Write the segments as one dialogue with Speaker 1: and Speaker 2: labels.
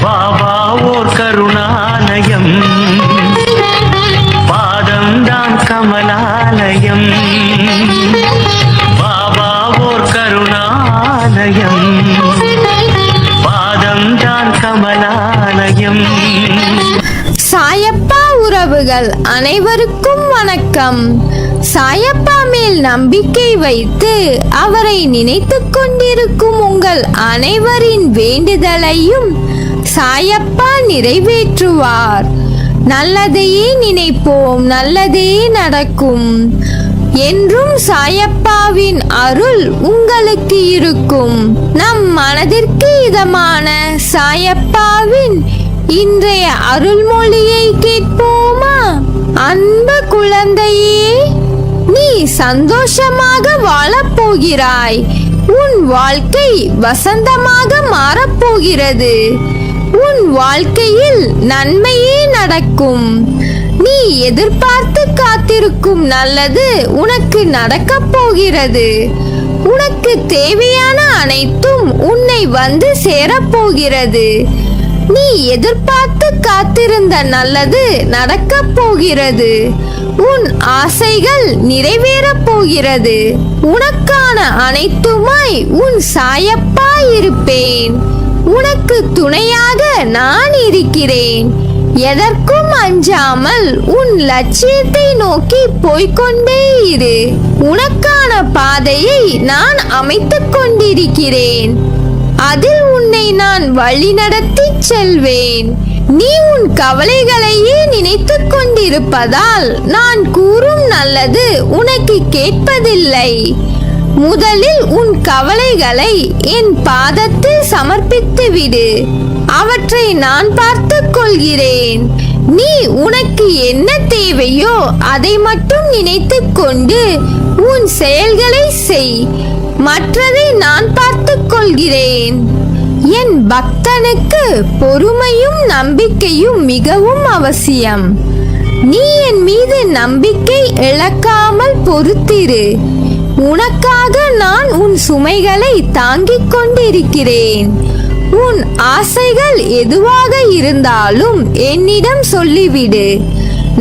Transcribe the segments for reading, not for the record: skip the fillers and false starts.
Speaker 1: பாபா ஓர் கருணாலயம், பாதம்தான் கமலாலயம். பாபா ஓர் கருணாலயம், பாதம்தான் கமலாலயம்.
Speaker 2: சாயப்பா உறவுகள் அனைவருக்கும் வணக்கம். சாயப்பா மேல் நம்பிக்கை வைத்து அவரை நினைத்துக் கொண்டிருக்கும் உங்கள் அனைவரின் வேண்டுதலையும் சாயப்பா நிறைவேற்றுவார். நல்லதையே நினைப்போம், நல்லதே நடக்கும். என்றும் சாயப்பாவின் அருள் உங்களுக்கு இருக்கும். நம் மனதிற்கு இதமான சாயப்பாவின் இன்றைய அருள்மொழியை கேட்போமா? அன்பு குழந்தையே, நீ சந்தோஷமாக வாழப்போகிறாய். உன் வாழ்க்கை வசந்தமாக மாறப்போகிறது. உன் வாழ்க்கையில் நன்மையே நடக்கும். நீ எதிர்பார்த்து காத்திருக்கும் நல்லது உனக்கு நடக்கப் போகிறது. உனக்கு தேவையான அனைத்தும் உன்னை வந்து சேரப்போகிறது. நீ எதிர்பார்த்து காத்திருந்த நல்லது நடக்கப் போகிறது. உன் ஆசைகள் நிறைவேறப் போகிறது. உனக்கான அனைத்துமாய் உன் சாயப்பா இருப்பேன். உனக்கு துணையாக நான் இருக்கிறேன். எதற்கும் அஞ்சாமல் உன் லட்சியத்தை நோக்கி போய்கொண்டே இரு. உனக்கான பாதையை நான் அமைத்துக் கொண்டிருக்கிறேன். அதில் உன்னை நான் வழிநடத்தி செல்வேன். நீ உன் கவலைகளையே நினைத்துக் கொண்டிருப்பதால் நான் கூறும் நல்லது உனக்கு கேட்பதில்லை. முதலில் உன் கவலைகளை என் பாதத்தில் சமர்ப்பித்து விடு. அவற்றை நான் பார்த்துக் கொள்கிறேன். நீ உனக்கு என்ன தேவையோ அதை மட்டும் நினைத்துக் கொண்டு உன் செயல்களை செய். மற்றதை நான் பார்த்துக் கொள்கிறேன். என் பக்தனுக்கு பொறுமையும் நம்பிக்கையும் மிகவும் அவசியம். நீ என் மீது நம்பிக்கை இழக்காமல் பொறுத்திரு. உனக்காக நான் உன் சுமைகளை தாங்கிக் கொண்டிருக்கிறேன். உன் ஆசைகள் எதுவாக இருந்தாலும் என்னிடம் சொல்லிவிடு.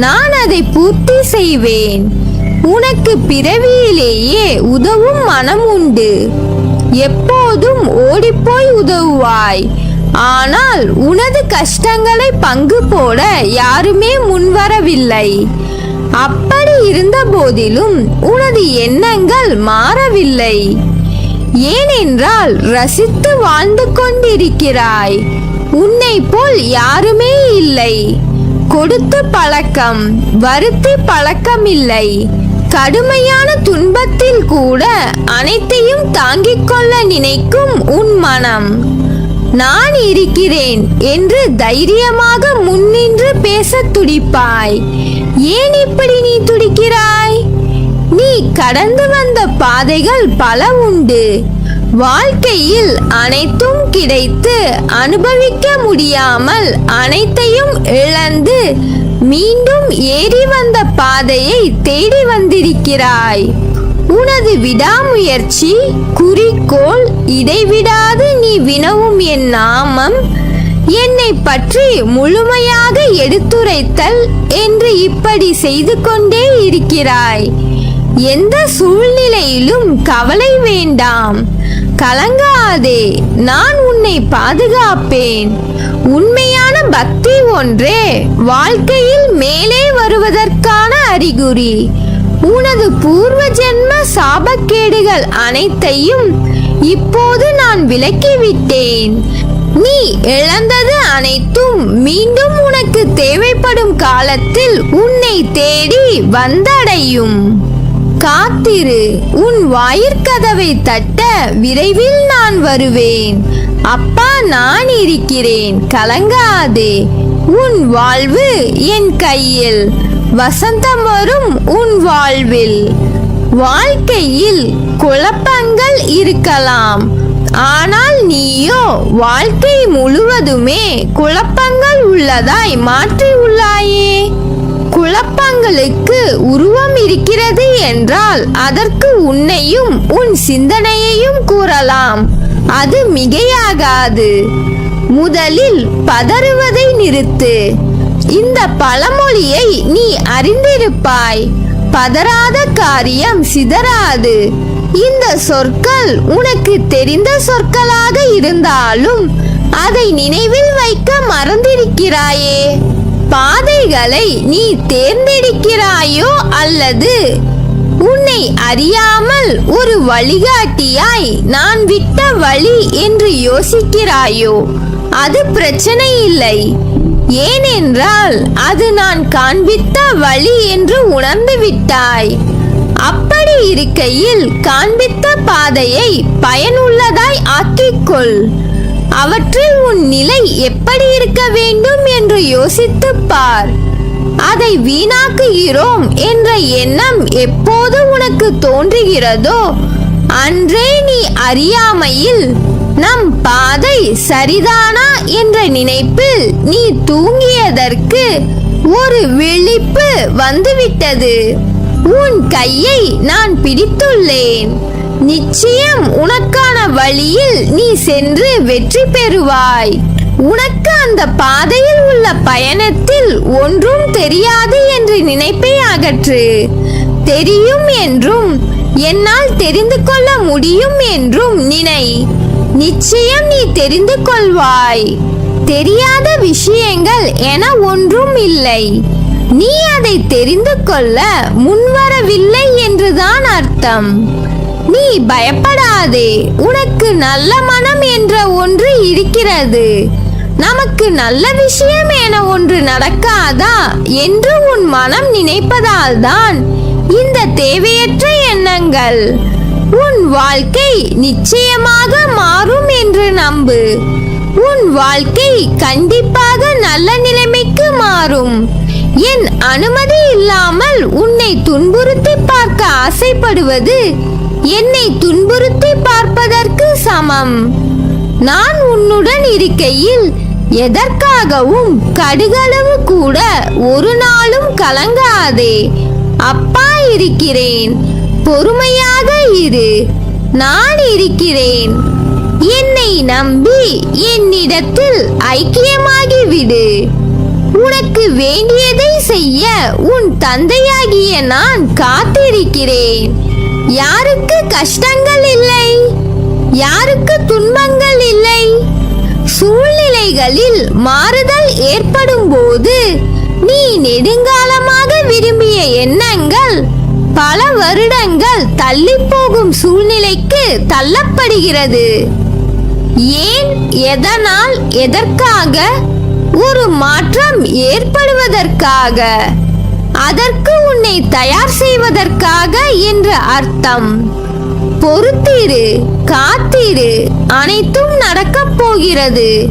Speaker 2: நான் அதை பூர்த்தி செய்வேன். உனக்கு பிறவியிலேயே உதவும் மனம் உண்டு. எப்போதும் ஓடிப்போய் உதவுவாய். ஆனால் உனது கஷ்டங்களை பங்கு போட யாருமே முன்வரவில்லை. அப்படி இருந்த போதிலும் உனது எண்ணங்கள் மாறவில்லை. ஏனென்றால் ரசித்து வாழ்ந்து கொண்டிருக்கிறாய். உன்னை போல் யாருமே இல்லை. கொடுத்து பழக்கம், வருத்தி பழக்கமில்லை. கடுமையான துன்பத்தில் கூட அனைத்தையும் தாங்கிக் கொள்ள நினைக்கும் உன் மனம். நான் இருக்கிறேன் என்று தைரியமாக முன்னின்று பேச துடிப்பாய். ஏன் இப்படி நீ துடிக்கிறாய்? நீ கடந்து வந்த பாதைகள் பல உண்டு. வாழ்க்கையில் அனைத்தும் கிடைத்து அனுபவிக்க முடியாமல் அனைத்தையும் இழந்து மீண்டும் ஏறி வந்த பாதையை தேடி வந்திருக்கிறாய். உனது விடாமுயற்சி, குறிக்கோள், இடைவிடாது நீ வினவும் என் நாமம், என்னை பற்றி முழுமையாக எடுத்துரைத்தல் என்று இப்படி செய்து கொண்டே இருக்கிறாய். எந்த சூழ்நிலையிலும் கவலை வேண்டாம், கலங்காதே. நான் உன்னை பாதுகாப்பேன். உண்மையான பக்தி ஒன்றே வாழ்க்கையில் மேலே வருவதற்கான அறிகுறி. உனது பூர்வ ஜென்ம சாபக்கேடுகள் அனைத்தையும் இப்போது நான் விலக்கிவிட்டேன். நீ இழந்தது அனைத்தும் மீண்டும் உனக்கு தேவைப்படும் காலத்தில் உன்னை தேடி வந்தடையும். காத்திரு. உன் வாயிற்கதவை தட்ட விரைவில் நான் வருவேன். அப்பா நான் இருக்கிறேன், கலங்காதே. உன் வாழ்வு என் கையில். வசந்தம் வரும் உன் வாழ்வில். வாழ்க்கையில் குழப்பங்கள் இருக்கலாம். ஆனால் நீயோ வாழ்க்கை முழுவதுமே குழப்பங்கள் உள்ளதாய் மாற்றி உள்ளாயே. குழப்பங்களுக்கு உருவம் இருக்கிறது என்றால் அதற்கு உன்னையும் உன் சிந்தனையையும் கூறலாம். அது மிகையாகாது. முதலில் பதறுவதை நிறுத்து. இந்த பழமொழியை நீ அறிந்திருப்பாய். பதறாத காரியம் சிதறாது. இந்த சொற்கள் உனக்கு தெரிந்த சொற்களாக இருந்தாலும் அதை நினைவில் வைக்க மறந்திருக்கிறாயே. பாதைகளை நீ தேர்ந்தெடுக்கிறாயோ அல்லது உன்னை அறியாமல் ஒரு வழிகாட்டியாய் நான் விட்ட வழி என்று யோசிக்கிறாயோ? அது பிரச்சனை இல்லை. ஏனென்றால் அது நான் காண்பித்த வழி என்று உணர்ந்து விட்டாய். அப்படி இருக்கையில் காண்பித்த பாதையை பயனுள்ளதாய் ஆக்கிக்கொள். அவற்றில் உன் நிலை எப்படி இருக்க வேண்டும் என்று யோசித்துப் பார். அதை வீணாக்குகிறோம் என்ற எண்ணம் எப்போது உனக்கு தோன்றுகிறதோ அன்றே நீ அறியாமையில் நம் பாதை சரிதானா என்ற நினைப்பில் நீ தூங்கியதற்கு ஒரு விழிப்பு வந்துவிட்டது. உன் கையை நான் பிடித்துள்ளேன். நிச்சயம் உனக்கான வழியில் நீ சென்று வெற்றி பெறுவாய். உனக்கு அந்த பாதையில் உள்ள பயணத்தில் ஒன்றும் தெரியாது என்ற நினைப்பை அகற்று. தெரியும் என்றும் என்னால் தெரிந்து கொள்ள முடியும் என்றும் நினை. நிச்சயம் நீ தெரிந்து கொள்வாய். தெரியாத விஷயங்கள் என ஒன்றும் இல்லை. நீ அதை தெரிந்து கொள்ள முன்வரவில்லை என்றுதான் அர்த்தம். நீ பயப்படாதே. உனக்கு நல்ல மனம் என்ற ஒன்று இருக்கிறது. நமக்கு நல்ல விஷயம் என ஒன்று நடக்காதா என்று உன் மனம் நினைப்பதால் தான் இந்த தேவையற்ற எண்ணங்கள். உன் வாழ்க்கை நிச்சயமாக மாறும் என்று நம்பு. உன் வாழ்க்கை கண்டிப்பாக நல்ல நிலைமைக்கு மாறும். என் அனுமதி இல்லாமல் உன்னை துன்புறுத்தி பார்க்க ஆசைப்படுவது என்னை துன்புறுத்தி பார்ப்பதற்கு சமம். நான் உன்னுடன் இருக்கையில் எதற்காகவும் கடுகளவு கூட ஒரு நாளும் கலங்காதே. அப்பா இருக்கிறேன். பொறுமையாக இரு. நான் இருக்கிறேன். என்னை நம்பி என்னிடத்தில் ஐக்கியமாகிவிடு. உனக்கு வேண்டியதை செய்ய உன் தந்தையாகிய நான் காத்திருக்கிறேன். யாருக்கு கஷ்டங்கள் இல்லை? யாருக்கு துன்பங்கள் இல்லை? சூழ்நிலைகளில் மாறுதல் ஏற்படும் போது நீ நெடுங்காலமாக விரும்பிய எண்ணங்கள் பல வருடங்கள் தள்ளி போகும் சூழ்நிலைக்கு தள்ளப்படுகிறது. ஏன்? எதனால்? எதற்காக? ஒரு மாற்றம் ஏற்படுவதற்காக. அதற்கு உன்னை தயார் செய்வதற்காக என்று அர்த்தம். பொறுத்திரு, காத்திரு. அனைத்தும் நடக்கப் போகிறது.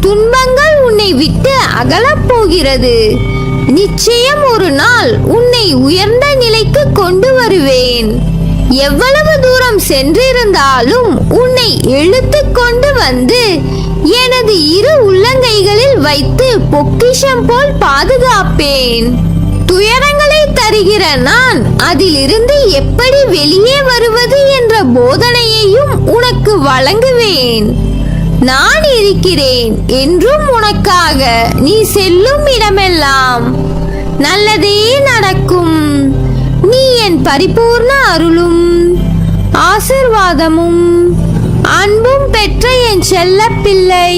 Speaker 2: துன்பங்கள் உன்னை விட்டு அகலப் போகிறது. நிச்சயம் ஒரு நாள் உன்னை உயர்ந்த நிலைக்கு கொண்டு வருவேன். எவ்வளவு தூரம் சென்றிருந்தாலும் உன்னை இழுத்து கொண்டு வந்து எனது இரு உள்ளங்கைகளில் வைத்து பொக்கிஷம் போல் பாதுகாப்பேன். துயரங்களை தருகிற நான் அதிலிருந்து எப்படி வெளியே வருவது என்ற போதனையையும் உனக்கு வழங்குவேன். நான் இருக்கிறேன் என்றும் உனக்காக. நீ செல்லும் இடமெல்லாம் நல்லதே நடக்கும். நீ என் பரிபூர்ண அருளும் ஆசீர்வாதமும் அன்பும் பெற்ற என் செல்ல பிள்ளை.